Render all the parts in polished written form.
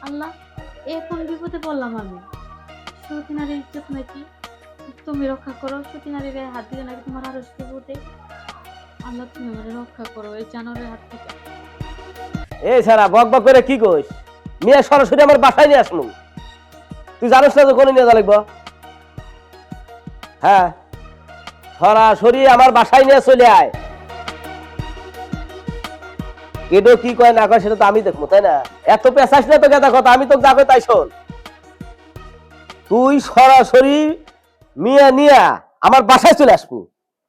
আল্লাহ, এখন বিপদে পড়লাম আমি। সতীনারীর ইজ্জত নাকি তুমি রক্ষা করো, সতীনারীর গায়ে হাত দিলে নাকি তোমার আরো বিপদে। আল্লাহ, তুমি আমাকে রক্ষা করো এই জানোয়ারের হাত থেকে। এই সারা বক বক করে কি কইস? নিয়ে সরাসরি আমার বাসায় নিয়ে আসমু। তুই জানিস না যে কোনে নিয়ে যা লাগবো? হ্যাঁ, সরাসরি আমার বাসায় নিয়ে চলে আয়। কেডো কি কয় না কয় সেটা তো আমি দেখবো, তাই না? এত পেঁচাইস না তো গেদা কথা, আমি তোকে যা কই তাই শোন। তুই সরাসরি মিয়া নিয়া আমার বাসায় চলে আসবো।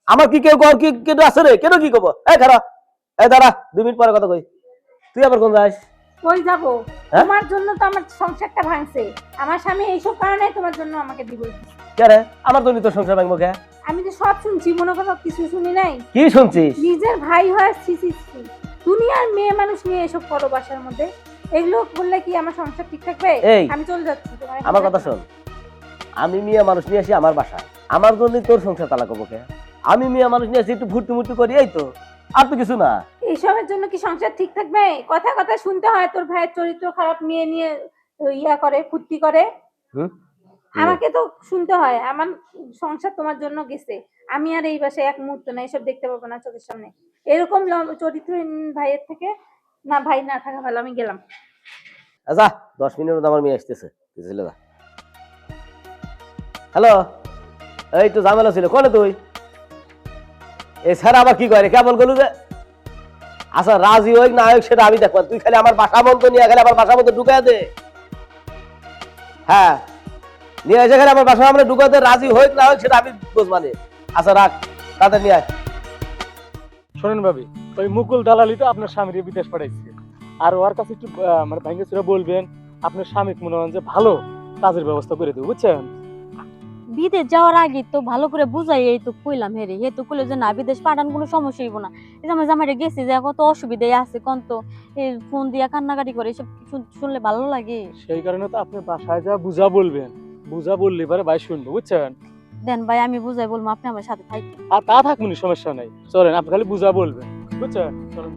আমার কি কেউ কি কেডো আছে রে? কেন কি কব? এই খারা, এই দাঁড়া, 2 মিনিট পরে কথা কই। তুই আবার কোন যাস? কই যাব? হ্যাঁ? তোমার জন্য তো আমার সংসারটা ভাঙছে। আমার স্বামী এইসব কারণে তোমার জন্য আমাকে ডিভোর্স দিছে। কে রে? আমার জন্য তোর সংসার ভাঙবো কে? আমি তো সব শুনছি, মনে করো কিছু শুনি নাই। কি শুনছিস? নিজের ভাই হয় ছি। দুনিয়ার মেয়ে মানুষ নিয়ে এসব করো বাসার মধ্যে। এগুলো বললে কি আমার সংসার ঠিক থাকবে? এই, আমি চলে যাচ্ছি তোমার। আমার কথা শোন। আমি মিয়া মানুষ নিয়ে আসি আমার বাসায়, আমার জন্য তোর সংসার তালাক হবো কে? আমি মিয়া মানুষ নিয়ে আসি একটু ফুর্তি মুর্তি করি, এই তো, আর তো কিছু না। এইসবের জন্য কি সংসার ঠিক থাকবে? কথা কথা শুনতে হয় তোর ভাইয়ের চরিত্র খারাপ, মেয়ে নিয়ে ইয়া করে, ফুর্তি করে। হুম, আমাকে তো শুনতে হয়। আমার সংসার তোমার জন্য গেছে। আমি আর এই বাসায় এক মুহূর্ত না এসব দেখতে পাবো না চোখের সামনে। এরকম চরিত্রহীন ভাইয়ের থেকে না, ভাই না থাকা ভালো। আমি গেলাম। আচ্ছা, 10 মিনিটের মধ্যে আমার মেয়ে আসতেছে, তুই চলে যা। হ্যালো, এই তো ঝামেলা ছিল, কোনে তুই? এই স্যার আবার কি করে, কেমন গেলু যে? আচ্ছা, রাজি হোক না হোক সেটা আমি দেখবো, তুই খালি আমার বাসা বন্ধ নিয়ে খালি আমার বাসা মধ্যে ঢুকাই দে। হ্যাঁ, নিয়ে এসে খালি আমার বাসা আমরা ঢুকাই দে, রাজি হোক না হোক সেটা আমি বুঝবানি। আচ্ছা রাখ, তাদের নিয়ে আয়। শোনেন ভাবি, ওই মুকুল দালালি তো আপনার স্বামীর বিদেশ পাঠাইছে। আর ওর কাছে একটু মানে ভাঙ্গে চুরা বলবেন, আপনার স্বামী মনে হয় যে ভালো কাজের ব্যবস্থা করে দেবো, বুঝছেন? বিদেশ যাওয়ার আগে তো ভালো করে বুঝাই এই তো কইলাম হেরে, হে তো কইলো যে না বিদেশ পাঠান কোনো সমস্যা হইব না। এই যে আমার জামাইটা গেছে যে কত অসুবিধায় আছে কোন তো, এই ফোন দিয়া কান্নাকাটি করে, এসব শুনলে ভালো লাগে। সেই কারণে তো আপনি বাসায় যা বুঝা বলবেন, বুঝা বললে এবারে ভাই শুনবো, বুঝছেন? দেন ভাই, আমি বুঝাই বলবো, আপনি আমার সাথে থাকেন। আর তা থাকুন, সমস্যা নাই, চলেন আপনি খালি বুঝা বলবেন, বুঝছেন? চলেন।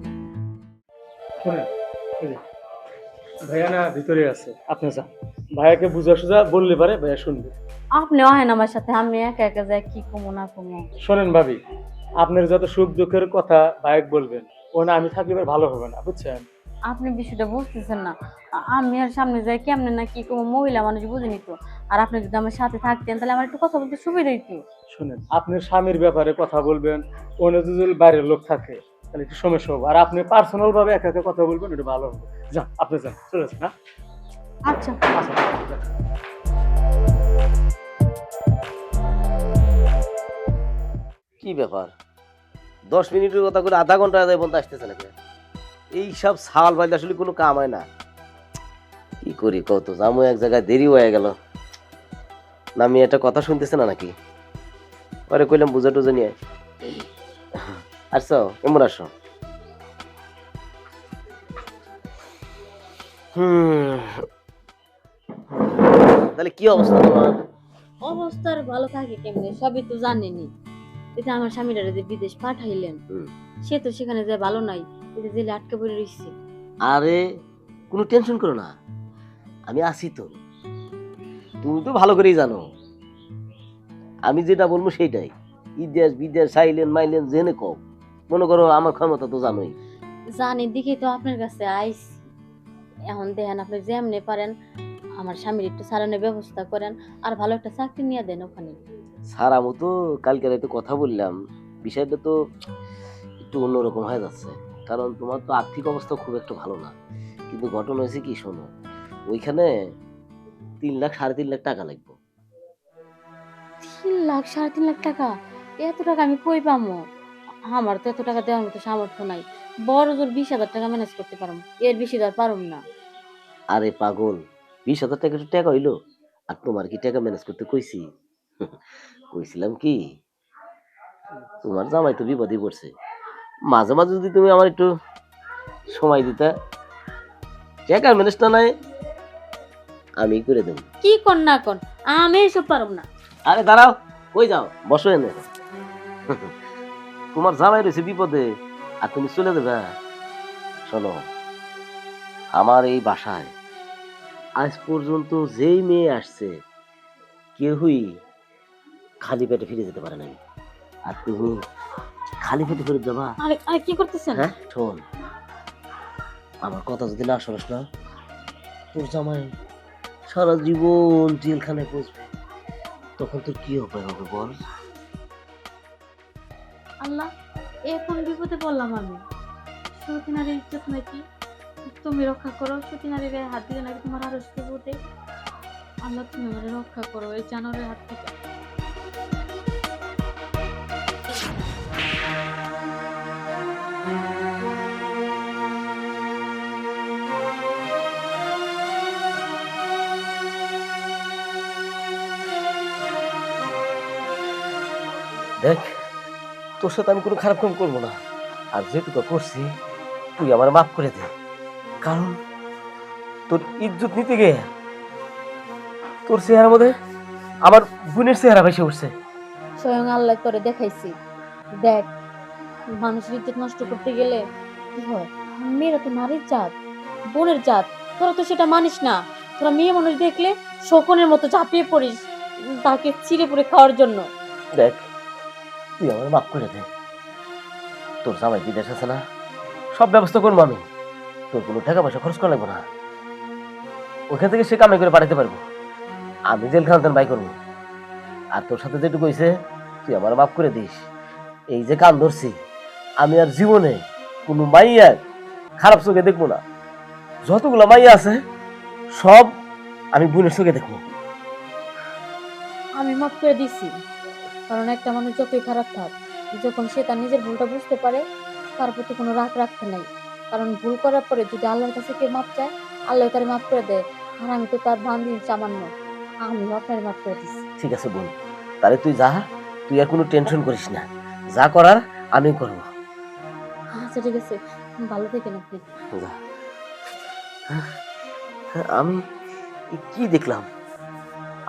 শোনেন, এই যে, ভাইয়া না ভিতরে আছে, আপনি যান, ভাইয়াকে বুঝা সুঝা বললে পারে ভাইয়া শুনবে। আপনি আহেন আমার সাথে, আমি একা একা যাই কি কমো না কমো। শোনেন ভাবি, আপনার যত সুখ দুঃখের কথা ভাইয়াকে বলবেন, ও না আমি থাকলে এবার ভালো হবে না, বুঝছেন? আপনি বিষয়টা বুঝতেছেন না। আমি আর সামনে যাই কেমনে না কি কোনো মহিলা মানুষ বুঝে নিত। আর আপনি যদি আমার সাথে থাকতেন তাহলে আমার একটু কথা বলতে সুবিধা হইতো। শুনেন, আপনার স্বামীর ব্যাপারে কথা বলবেন, অন্য যদি বাইরের লোক থাকে তাহলে একটু সমস্যা হবে। আর আপনি পার্সোনাল ভাবে একা একা কথা বলবেন, এটা ভালো হবে। যান, আপনি যান, চলে যান। হ্যাঁ, আচ্ছা। আচ্ছা, যান। কি ব্যাপার, 10 মিনিটের কথা করে আধা ঘন্টা যায় বন্ধু আসতেছে নাকি? এই সব সাল বাইলে আসলে কোনো কাম হয় না। কি করি কত যাবো, এক জায়গায় দেরি হয়ে গেল না। আমি একটা কথা শুনতেছে না নাকি? পরে কইলাম বুঝা টুজা নিয়ে আসছো, কেমন আসো? তাহলে কি অবস্থা তোমার? অবস্থার ভালো থাকে কেমনে, সবই তো জানেনি। এটা আমার স্বামীরা যে বিদেশ পাঠাইলেন, সে তো সেখানে যায় ভালো নাই, এটা জেলে আটকে পড়ে রইছে। আরে কোনো টেনশন করো না, আমি আছি তো। তুমি তো ভালো করেই জানো আমি যেটা বলবো সেইটাই। বিদেশ বিদেশ সাইলেন মাইলেন জেনে কও, মনে করো আমার ক্ষমতা তো জানোই। জানি দেখি তো আপনার কাছে আইছি। এখন দেখেন আপনি যেমনে পারেন আমার স্বামীর একটু সারানোর ব্যবস্থা করেন, আর ভালো একটা চাকরি নিয়ে দেন ওখানে। স্যার আমি তো কালকে রাতে কথা বললাম, বিষয়টা তো একটু অন্যরকম হয়ে যাচ্ছে। কারণ তোমার তো আর্থিক অবস্থা খুব একটা ভালো না। কিন্তু ঘটনা হয়েছে কি শোনো, ওইখানে 3 লাখ 3.5 লাখ টাকা লাগবে। 3 লাখ 3.5 লাখ টাকা? এত টাকা আমি কই পামো? আমার তো এত টাকা দেওয়ার মতো সামর্থ্য নাই। বড় জোর 20,000 টাকা ম্যানেজ করতে পারবো, এর বেশি তো আর পারুম না। আরে পাগল, 20,000 টাকা তো টাকা হইলো। আর তোমার কি টাকা ম্যানেজ করতে কইছি? কইছিলাম কি, তোমার জামাই তো বিপদে পড়ছে, মাঝে মাঝে যদি তুমি আমার একটু সময় দিতে, টাকার ম্যানেজটা নাই আমি করে দেব। কি কর না কর, আমি এসব পারুম না। আরে দাঁড়াও, কই যাও, বসো এনে। তোমার জামাই রয়েছে বিপদে আর তুমি চলে যাবে? শোনো, আমার এই বাসায় আজ পর্যন্ত যেই মেয়ে আসছে কেউই খালি পেটে ফিরে যেতে পারে নাই, আর তুমি খালি পেটে ফেরত যাবা? আরে আরে কি করতেছেন? হ্যাঁ শোন, আমার কথা যদি না শোনাস না, তোর জামাই সারা জীবন জেলখানায় পৌঁছবে, তখন তোর কি উপায় হবে বল? আল্লাহ, এখন বিপদে পড়লাম আমি। সতী নারীর ইজ্জত নাকি তুমি রক্ষা করো, সতী নারীর গায়ে হাত দিলে নাকি তোমার আরো বিপদে। আল্লাহ তুমি আমাকে রক্ষা করো এই জানোয়ারের হাত থেকে। দেখ, তোর সাথে আমি কোনো খারাপ কাম করবো না, আর যেটুকু করছি তুই আমার মাফ করে দে, কারণ তোর ইজ্জত নিতে গিয়ে তোর চেহারার মধ্যে আমার বোনের চেহারা ভেসে উঠছে। স্বয়ং আল্লাহ করে দেখাইছি, দেখ মানুষের ইজ্জত নষ্ট করতে গেলে কি হয়। মেয়েরা তো নারীর জাত, বোনের জাত, তোরা তো সেটা মানিস না। তোরা মেয়ে মানুষ দেখলে শকুনের মতো ঝাঁপিয়ে পড়িস তাকে ছিঁড়ে পুড়ে খাওয়ার জন্য। দেখ, তুই আমার মাফ করে দে, তোর জামাই বিদেশ আছে না, সব ব্যবস্থা করবো আমি, তোর কোনো টাকা পয়সা খরচ করা লাগবো না, ওখান থেকে সে কামাই করে পাঠাতে পারবো, আমি জেলখানাতে বাই করবো। আর তোর সাথে যেটুকু হয়েছে তুই আমার মাফ করে দিস। এই যে কান ধরছি, আমি আর জীবনে কোনো মাইয়া খারাপ চোখে দেখবো না, যতগুলো মাইয়া আছে সব আমি বোনের চোখে দেখবো। আমি মাফ করে দিছি, কারণ একটা মানুষ যতই খারাপ থাক, যখন সে তার নিজের ভুলটা বুঝতে পারে তার প্রতি কোনো রাগ রাখতে নাই। কারণ ভুল করার পরে যদি আল্লাহর কাছে কেউ মাপ চায়, আল্লাহ তার মাফ করে দেয়। আর আমি তো তার বান্দি সামান্য, আমি আপনার মাফ করে দিছি। ঠিক আছে বোন, তাহলে তুই যা, তুই আর কোনো টেনশন করিস না, যা করার আমি করবো। আচ্ছা ঠিক আছে, ভালো থেকেন আপনি। যা। আমি কি দেখলাম?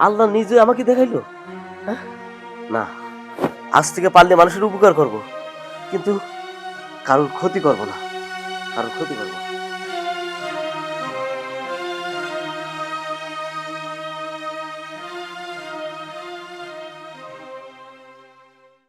আল্লাহ নিজে আমাকে দেখাইলো। হ্যাঁ? না, আজ থেকে পারলে মানুষের উপকার করব, কিন্তু কারোর ক্ষতি করব না, কারোর ক্ষতি করব না।